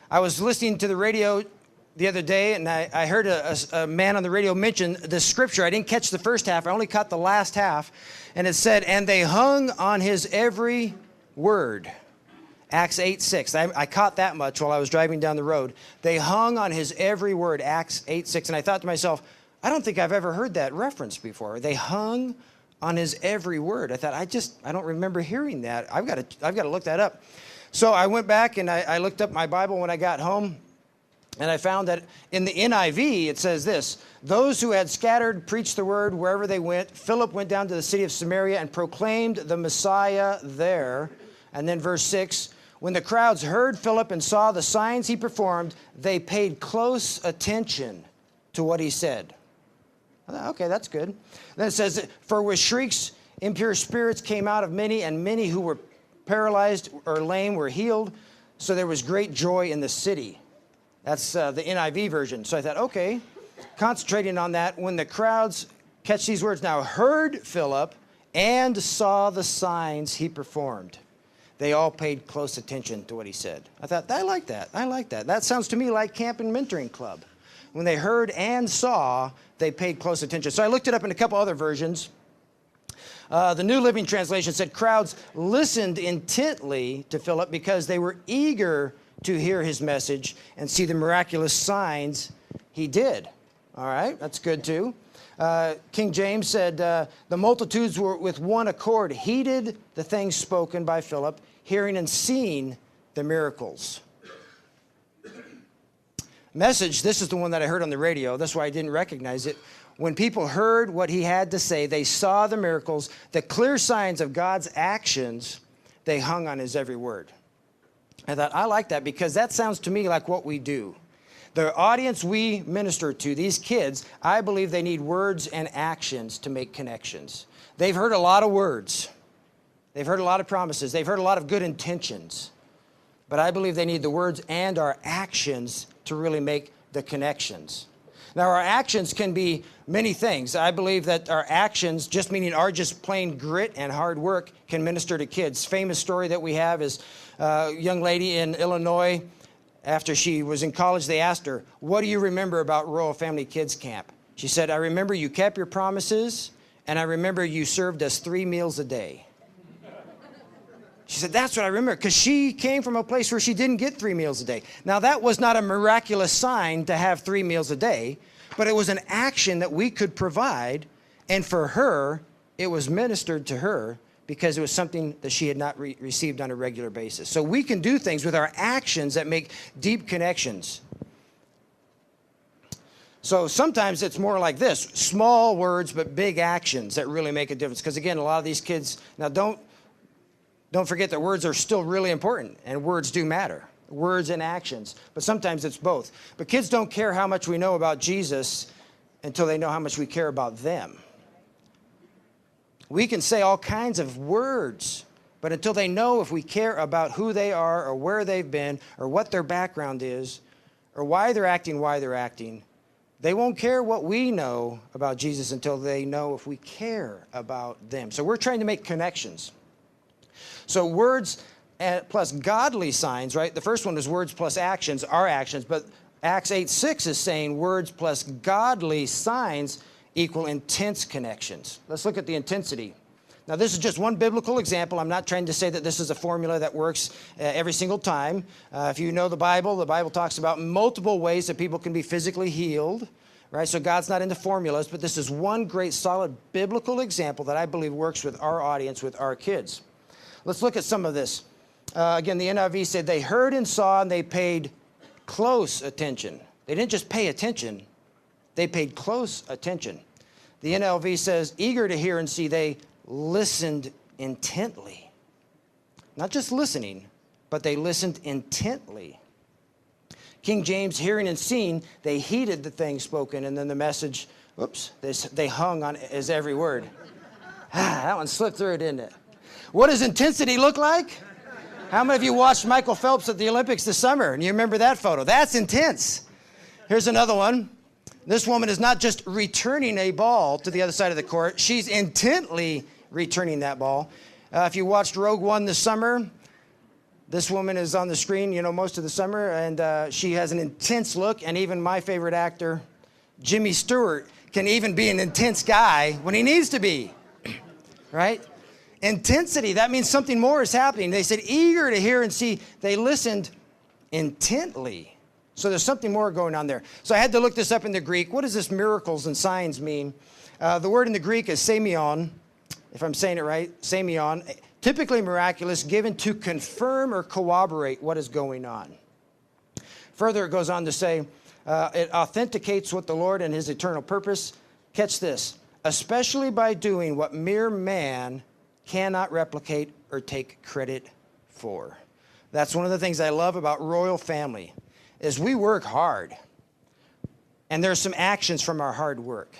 I was listening to the radio the other day, and I heard a man on the radio mention the scripture. I didn't catch the first half. I only caught the last half. And it said, and they hung on his every word. Acts 8:6. I caught that much while I was driving down the road. They hung on his every word. Acts 8:6. And I thought to myself, I don't think I've ever heard that reference before. They hung on his every word. I thought, I don't remember hearing that. I've got to look that up. So I went back and I looked up my Bible when I got home, and I found that in the NIV it says this: those who had scattered preached the word wherever they went. Philip went down to the city of Samaria and proclaimed the Messiah there. And then verse 6, when the crowds heard Philip and saw the signs he performed, they paid close attention to what he said. Okay, that's good. Then it says, for with shrieks impure spirits came out of many, and many who were paralyzed or lame were healed. So there was great joy in the city. That's the NIV version. So I thought, okay, concentrating on that. When the crowds, catch these words now, heard Philip and saw the signs he performed, they all paid close attention to what he said. I thought, I like that. I like that. That sounds to me like Camp and Mentoring Club. When they heard and saw, they paid close attention. So I looked it up in a couple other versions. The New Living Translation said crowds listened intently to Philip because they were eager to hear his message and see the miraculous signs he did. All right, that's good too. King James said, the multitudes were with one accord, heeded the things spoken by Philip, hearing and seeing the miracles. Message, this is the one that I heard on the radio. That's why I didn't recognize it. When people heard what he had to say, they saw the miracles, the clear signs of God's actions, they hung on his every word. I thought, I like that because that sounds to me like what we do. The audience we minister to, these kids, I believe they need words and actions to make connections. They've heard a lot of words. They've heard a lot of promises. They've heard a lot of good intentions. But I believe they need the words and our actions to really make the connections. Now, our actions can be many things. I believe that our actions, just meaning our just plain grit and hard work, can minister to kids. Famous story that we have is a young lady in Illinois. After she was in college, they asked her, what do you remember about Royal Family Kids Camp? She said, I remember you kept your promises, and I remember you served us 3 meals a day. She said, that's what I remember, because she came from a place where she didn't get 3 meals a day. Now, that was not a miraculous sign to have 3 meals a day, but it was an action that we could provide, and for her, it was ministered to her because it was something that she had not received on a regular basis. So we can do things with our actions that make deep connections. So sometimes it's more like this, small words but big actions that really make a difference. Because again, a lot of these kids, now don't forget that words are still really important, and words do matter, words and actions. But sometimes it's both. But kids don't care how much we know about Jesus until they know how much we care about them. We can say all kinds of words, but until they know if we care about who they are or where they've been or what their background is or why they're acting, they won't care what we know about Jesus until they know if we care about them. So we're trying to make connections. So words plus godly signs, right? The first one is words plus actions, our actions. But Acts 8:6 is saying words plus godly signs equal intense connections. Let's look at the intensity. Now, this is just one biblical example. I'm not trying to say that this is a formula that works every single time. If you know the Bible talks about multiple ways that people can be physically healed, right? So God's not into formulas, but this is one great solid biblical example that I believe works with our audience, with our kids. Let's look at some of this. Again, the NIV said they heard and saw and they paid close attention. They didn't just pay attention. They paid close attention. The NLV says, eager to hear and see, they listened intently. Not just listening, but they listened intently. King James, hearing and seeing, they heeded the things spoken. And then the message, they hung on his every word. That one slipped through, didn't it? What does intensity look like? How many of you watched Michael Phelps at the Olympics this summer? And you remember that photo? That's intense. Here's another one. This woman is not just returning a ball to the other side of the court. She's intently returning that ball. If you watched Rogue One this summer, This woman is on the screen, most of the summer, and she has an intense look, and even my favorite actor, Jimmy Stewart, can even be an intense guy when he needs to be, right? Intensity, that means something more is happening. They said eager to hear and see. They listened intently. So there's something more going on there. So I had to look this up in the Greek. What does this miracles and signs mean? The word in the Greek is semeion, if I'm saying it right, semeion. Typically miraculous, given to confirm or corroborate what is going on. Further, it goes on to say, it authenticates what the Lord and his eternal purpose. Catch this. Especially by doing what mere man cannot replicate or take credit for. That's one of the things I love about royal family, is we work hard. And there's some actions from our hard work.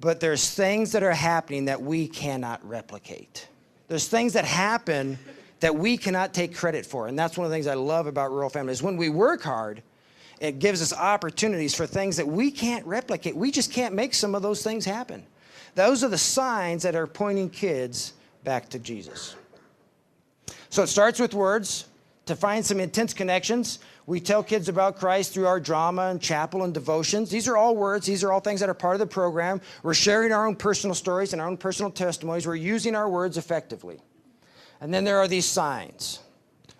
But there's things that are happening that we cannot replicate. There's things that happen that we cannot take credit for. And that's one of the things I love about rural families. When we work hard, it gives us opportunities for things that we can't replicate. We just can't make some of those things happen. Those are the signs that are pointing kids back to Jesus. So it starts with words. To find some intense connections, we tell kids about Christ through our drama and chapel and devotions. These are all words. These are all things that are part of the program. We're sharing our own personal stories and our own personal testimonies. We're using our words effectively. And then there are these signs.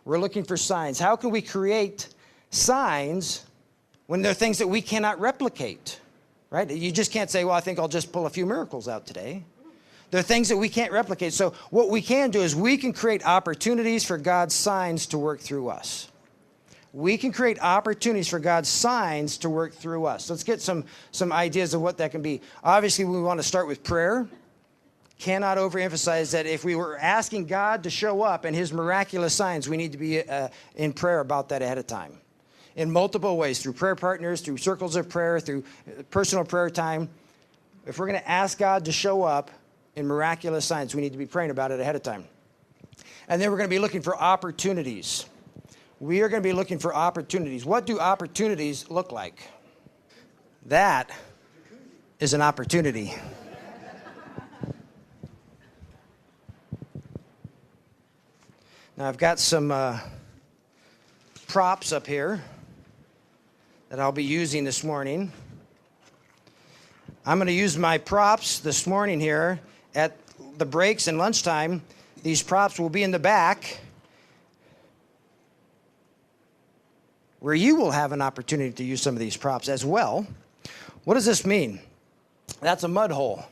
We're looking for signs. How can we create signs when there are things that we cannot replicate? Right? You just can't say, well, I think I'll just pull a few miracles out today. There are things that we can't replicate. So what we can do is we can create opportunities for God's signs to work through us. We can create opportunities for God's signs to work through us. Let's get some ideas of what that can be. Obviously, we want to start with prayer. Cannot overemphasize that if we were asking God to show up and his miraculous signs, we need to be in prayer about that ahead of time. In multiple ways, through prayer partners, through circles of prayer, through personal prayer time. If we're going to ask God to show up in miraculous signs, we need to be praying about it ahead of time. And then we're going to be looking for opportunities. We are going to be looking for opportunities. What do opportunities look like? That is an opportunity. Now I've got some props up here that I'll be using this morning. I'm going to use my props this morning here at the breaks and lunchtime. These props will be in the back where you will have an opportunity to use some of these props as well. What does this mean? That's a mud hole.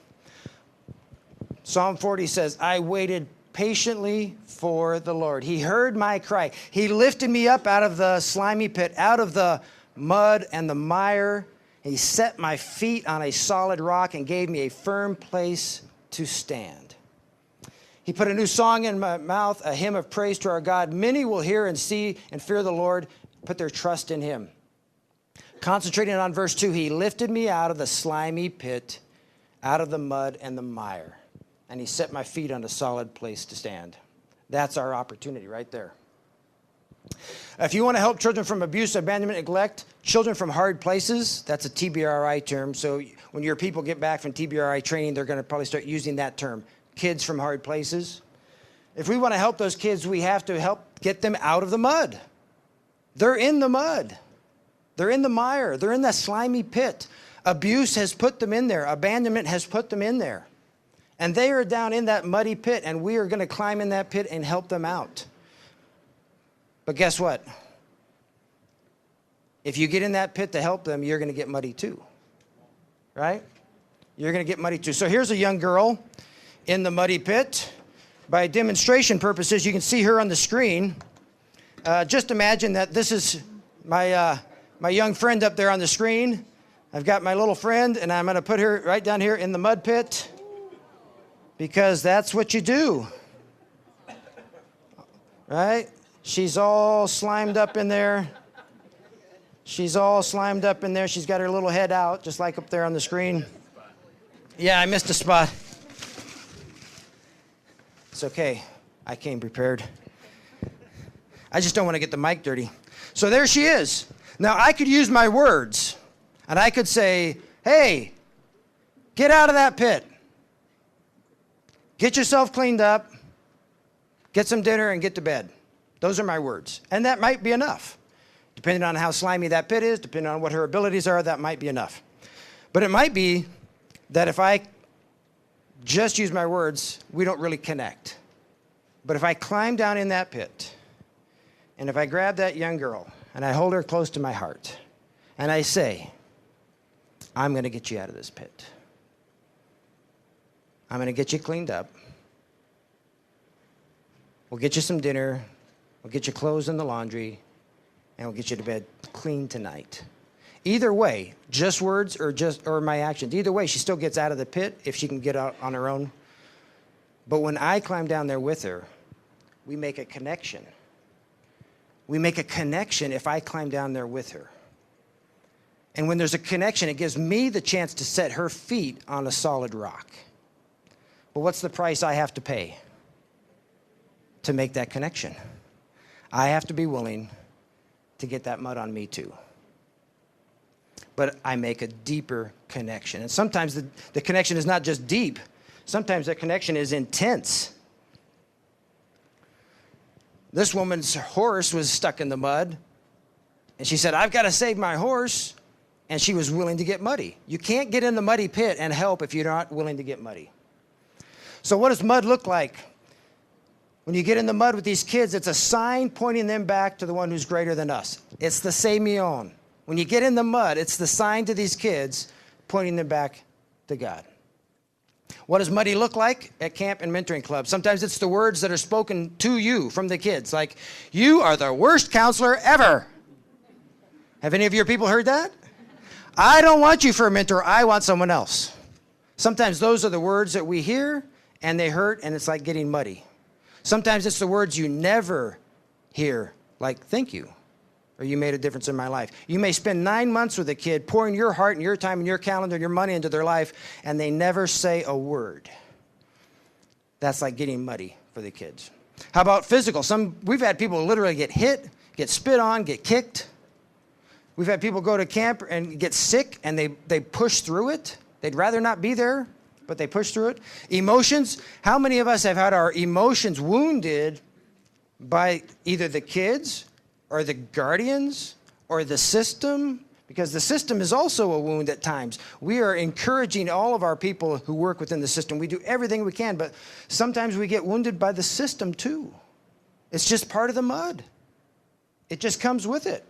Psalm 40 says, I waited patiently for the Lord. He heard my cry. He lifted me up out of the slimy pit, out of the mud and the mire. He set my feet on a solid rock and gave me a firm place to stand. He put a new song in my mouth, a hymn of praise to our God. Many will hear and see and fear the Lord, put their trust in him. Concentrating on verse 2, he lifted me out of the slimy pit, out of the mud and the mire, and he set my feet on a solid place to stand. That's our opportunity right there. If you want to help children from abuse, abandonment, neglect, children from hard places, that's a TBRI term. So when your people get back from TBRI training, they're going to probably start using that term, kids from hard places. If we want to help those kids, we have to help get them out of the mud. They're in the mud. They're in the mire. They're in that slimy pit. Abuse has put them in there. Abandonment has put them in there. And they are down in that muddy pit, and we are going to climb in that pit and help them out. But guess what? If you get in that pit to help them, you're going to get muddy too. Right? You're going to get muddy too. So here's a young girl in the muddy pit. By demonstration purposes, you can see her on the screen. Just imagine that this is my young friend up there on the screen. I've got my little friend, and I'm going to put her right down here in the mud pit because that's what you do. Right? She's all slimed up in there. She's all slimed up in there. She's got her little head out, just like up there on the screen. Yeah, I missed a spot. It's okay. I came prepared. I just don't want to get the mic dirty. So there she is. Now, I could use my words, and I could say, hey, get out of that pit. Get yourself cleaned up, get some dinner, and get to bed. Those are my words. And that might be enough. Depending on how slimy that pit is, depending on what her abilities are, that might be enough. But it might be that if I just use my words, we don't really connect. But if I climb down in that pit, and if I grab that young girl, and I hold her close to my heart, and I say, I'm going to get you out of this pit. I'm going to get you cleaned up. We'll get you some dinner. We'll get you clothes in the laundry. And we'll get you to bed clean tonight. Either way, just words or my actions. Either way, she still gets out of the pit if she can get out on her own. But when I climb down there with her, we make a connection. We make a connection if I climb down there with her. And when there's a connection, it gives me the chance to set her feet on a solid rock. But what's the price I have to pay to make that connection? I have to be willing to get that mud on me too. But I make a deeper connection. And sometimes the connection is not just deep. Sometimes that connection is intense. This woman's horse was stuck in the mud. And she said, I've got to save my horse. And she was willing to get muddy. You can't get in the muddy pit and help if you're not willing to get muddy. So what does mud look like? When you get in the mud with these kids, it's a sign pointing them back to the one who's greater than us. It's the Semyon. When you get in the mud, it's the sign to these kids pointing them back to God. What does muddy look like at camp and mentoring club? Sometimes it's the words that are spoken to you from the kids, like, you are the worst counselor ever. Have any of your people heard that? I don't want you for a mentor. I want someone else. Sometimes those are the words that we hear, and they hurt, and it's like getting muddy. Sometimes it's the words you never hear, like, thank you, or you made a difference in my life. You may spend 9 months with a kid, pouring your heart and your time and your calendar and your money into their life, and they never say a word. That's like getting muddy for the kids. How about physical? We've had people literally get hit, get spit on, get kicked. We've had people go to camp and get sick, and they push through it. They'd rather not be there, but they push through it. Emotions. How many of us have had our emotions wounded by either the kids or the guardians or the system? Because the system is also a wound at times. We are encouraging all of our people who work within the system. We do everything we can, but sometimes we get wounded by the system too. It's just part of the mud. It just comes with it.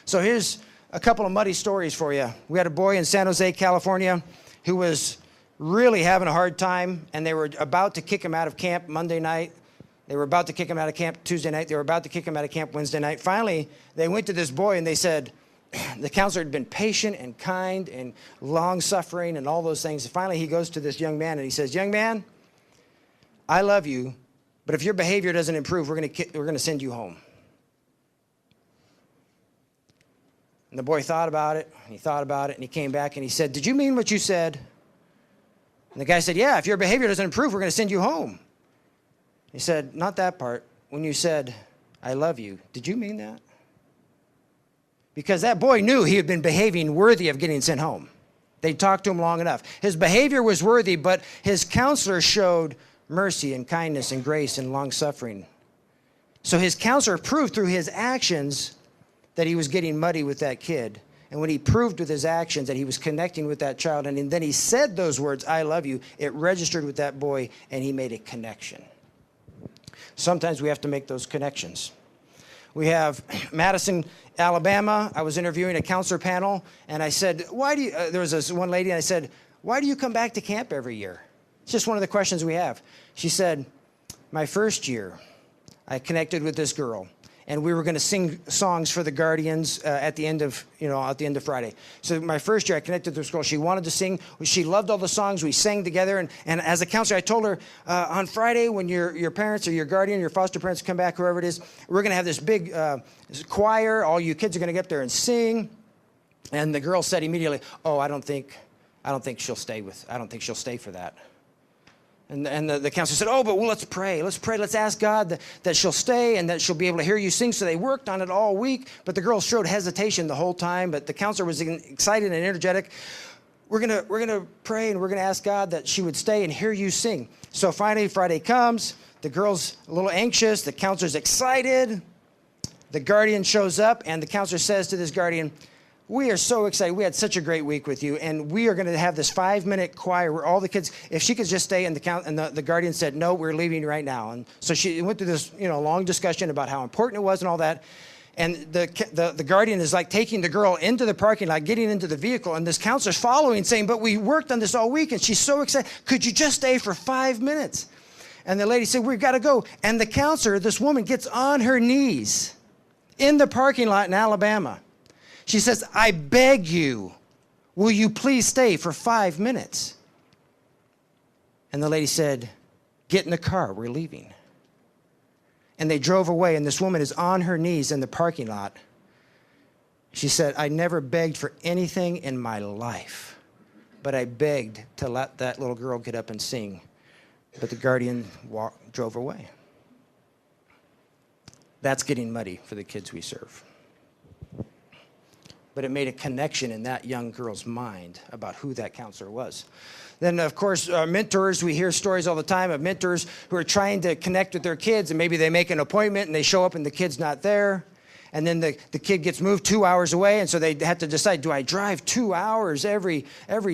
So here's a couple of muddy stories for you. We had a boy in San Jose, California, who was really having a hard time, and they were about to kick him out of camp Monday night. They were about to kick him out of camp Tuesday night. They were about to kick him out of camp Wednesday night. Finally, they went to this boy, and they said, the counselor had been patient and kind and long-suffering and all those things. And finally, he goes to this young man, and he says, young man, I love you, but if your behavior doesn't improve, we're going to send you home. And the boy thought about it, and he thought about it, and he came back, and he said, did you mean what you said? And the guy said, yeah, if your behavior doesn't improve, we're going to send you home. He said, not that part. When you said, I love you, did you mean that? Because that boy knew he had been behaving worthy of getting sent home. They talked to him long enough. His behavior was worthy, but his counselor showed mercy and kindness and grace and long-suffering. So his counselor proved through his actions that he was getting muddy with that kid. And when he proved with his actions that he was connecting with that child, and then he said those words, I love you, it registered with that boy, and he made a connection. Sometimes we have to make those connections. We have Madison, Alabama. I was interviewing a counselor panel, and I said, there was this one lady, and I said, why do you come back to camp every year? It's just one of the questions we have. She said, my first year, I connected with this girl, and we were going to sing songs for the guardians at the end of Friday. So my first year, I connected with this girl. She wanted to sing. She loved all the songs. We sang together. And as a counselor, I told her, on Friday, when your parents or your guardian, your foster parents come back, whoever it is, we're going to have this big choir. All you kids are going to get up there and sing. And the girl said immediately, oh, I don't think she'll stay for that. And the counselor said, oh, but let's pray. Let's ask God that she'll stay and that she'll be able to hear you sing. So they worked on it all week, but the girl showed hesitation the whole time. But the counselor was excited and energetic. we're gonna pray and we're gonna ask God that she would stay and hear you sing. So finally, Friday comes. The girl's a little anxious. The counselor's excited. The guardian shows up, and the counselor says to this guardian, we are so excited. We had such a great week with you, and we are going to have this 5-minute choir where all the kids, if she could just stay, and the guardian said, no, we're leaving right now. And so she went through this, long discussion about how important it was and all that. And the guardian is like taking the girl into the parking lot, getting into the vehicle, and this counselor's following, saying, but we worked on this all week, and she's so excited. Could you just stay for 5 minutes? And the lady said, we've got to go. And the counselor, this woman, gets on her knees in the parking lot in Alabama. She says, I beg you, will you please stay for 5 minutes? And the lady said, get in the car, we're leaving. And they drove away, and this woman is on her knees in the parking lot. She said, I never begged for anything in my life, but I begged to let that little girl get up and sing. But the guardian drove away. That's getting muddy for the kids we serve. But it made a connection in that young girl's mind about who that counselor was. Then, of course, mentors, we hear stories all the time of mentors who are trying to connect with their kids, and maybe they make an appointment and they show up and the kid's not there. And then the kid gets moved 2 hours away, and so they have to decide, do I drive 2 hours every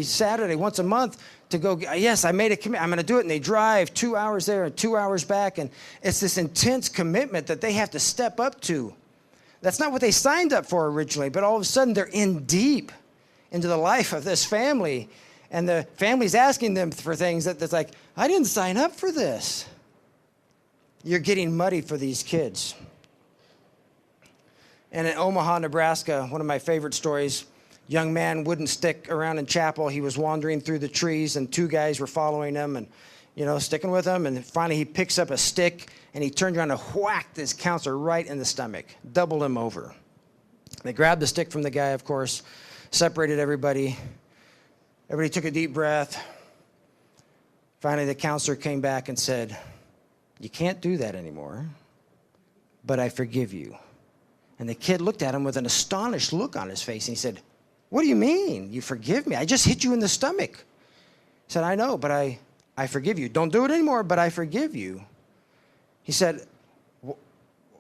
Saturday, once a month, to go, yes, I made a commitment, I'm going to do it. And they drive 2 hours there and 2 hours back, and it's this intense commitment that they have to step up to. That's not what they signed up for originally, but all of a sudden they're in deep into the life of this family, and the family's asking them for things that's like, I didn't sign up for this. You're getting muddy for these kids. And in Omaha, Nebraska, one of my favorite stories, young man wouldn't stick around in chapel. He was wandering through the trees, and 2 guys were following him and, sticking with him. And finally he picks up a stick, and he turned around and whacked this counselor right in the stomach, doubled him over. They grabbed the stick from the guy, of course, separated everybody. Everybody took a deep breath. Finally, the counselor came back and said, you can't do that anymore, but I forgive you. And the kid looked at him with an astonished look on his face, and he said, what do you mean? You forgive me? I just hit you in the stomach. He said, I know, but I forgive you. Don't do it anymore, but I forgive you. He said,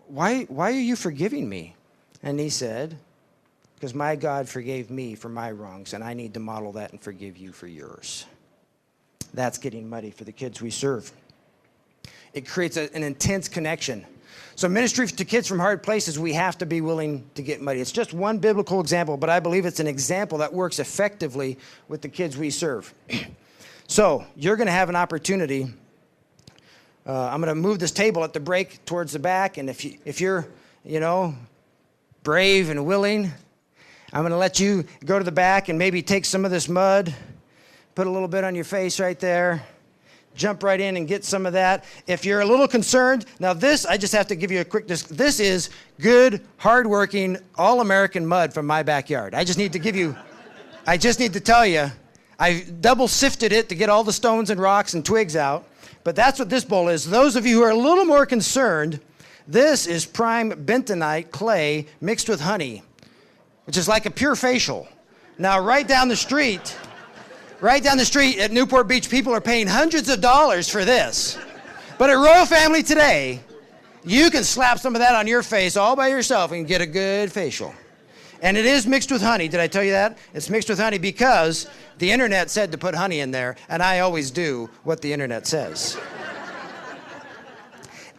why are you forgiving me? And he said, because my God forgave me for my wrongs, and I need to model that and forgive you for yours. That's getting muddy for the kids we serve. It creates an intense connection. So ministry to kids from hard places, we have to be willing to get muddy. It's just one biblical example, but I believe it's an example that works effectively with the kids we serve. So you're going to have an opportunity. I'm going to move this table at the break towards the back, and if you're, brave and willing, I'm going to let you go to the back and maybe take some of this mud, put a little bit on your face right there, jump right in and get some of that. If you're a little concerned, now this, I just have to give you a quick, this is good, hardworking, all-American mud from my backyard. I just need to tell you, I double sifted it to get all the stones and rocks and twigs out, but that's what this bowl is. Those of you who are a little more concerned, this is prime bentonite clay mixed with honey, which is like a pure facial. Now, right down the street at Newport Beach, people are paying hundreds of dollars for this. But at Royal Family Today, you can slap some of that on your face all by yourself and get a good facial. And it is mixed with honey. Did I tell you that? It's mixed with honey because the internet said to put honey in there, and I always do what the internet says.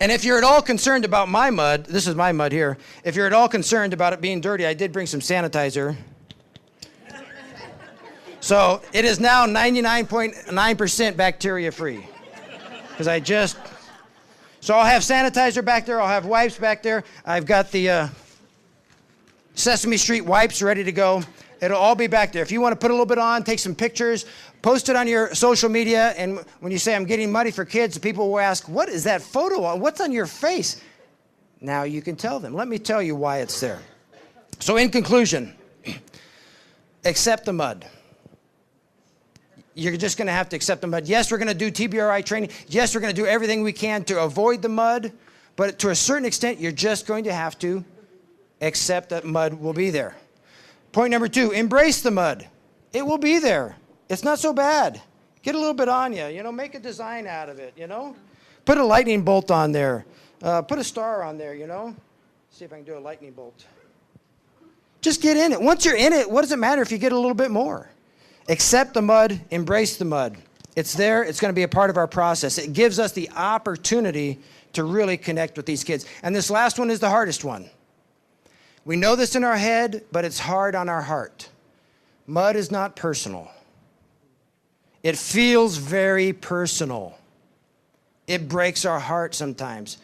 And if you're at all concerned about my mud, this is my mud here. If you're at all concerned about it being dirty, I did bring some sanitizer. So it is now 99.9% bacteria free. So I'll have sanitizer back there. I'll have wipes back there. I've got the Sesame Street wipes ready to go. It'll all be back there. If you want to put a little bit on, take some pictures, post it on your social media, and when you say I'm getting muddy for kids, people will ask, what is that photo on? What's on your face? Now you can tell them. Let me tell you why it's there. So in conclusion, accept the mud. You're just going to have to accept the mud. Yes, we're going to do TBRI training. Yes, we're going to do everything we can to avoid the mud, but to a certain extent, you're just going to have to accept that mud will be there. Point number 2, embrace the mud. It will be there. It's not so bad. Get a little bit on you, make a design out of it, Put a lightning bolt on there. Put a star on there, See if I can do a lightning bolt. Just get in it. Once you're in it, what does it matter if you get a little bit more? Accept the mud, embrace the mud. It's there. It's going to be a part of our process. It gives us the opportunity to really connect with these kids. And this last one is the hardest one. We know this in our head, but it's hard on our heart. Mud is not personal. It feels very personal. It breaks our heart sometimes.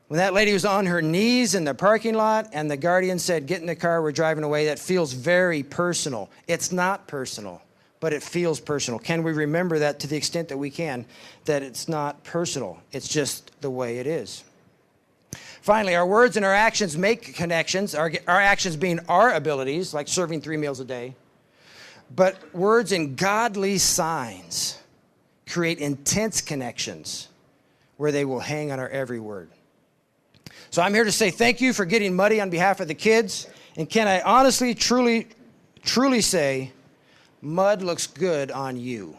When that lady was on her knees in the parking lot and the guardian said, get in the car, we're driving away, that feels very personal. It's not personal, but it feels personal. Can we remember that to the extent that we can, that it's not personal? It's just the way it is. Finally, our words and our actions make connections, our actions being our abilities, like serving 3 meals a day. But words and godly signs create intense connections where they will hang on our every word. So I'm here to say thank you for getting muddy on behalf of the kids. And can I honestly, truly say, mud looks good on you.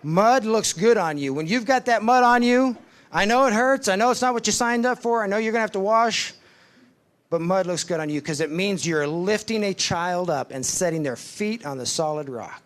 Mud looks good on you. When you've got that mud on you, I know it hurts. I know it's not what you signed up for. I know you're going to have to wash. But mud looks good on you because it means you're lifting a child up and setting their feet on the solid rock.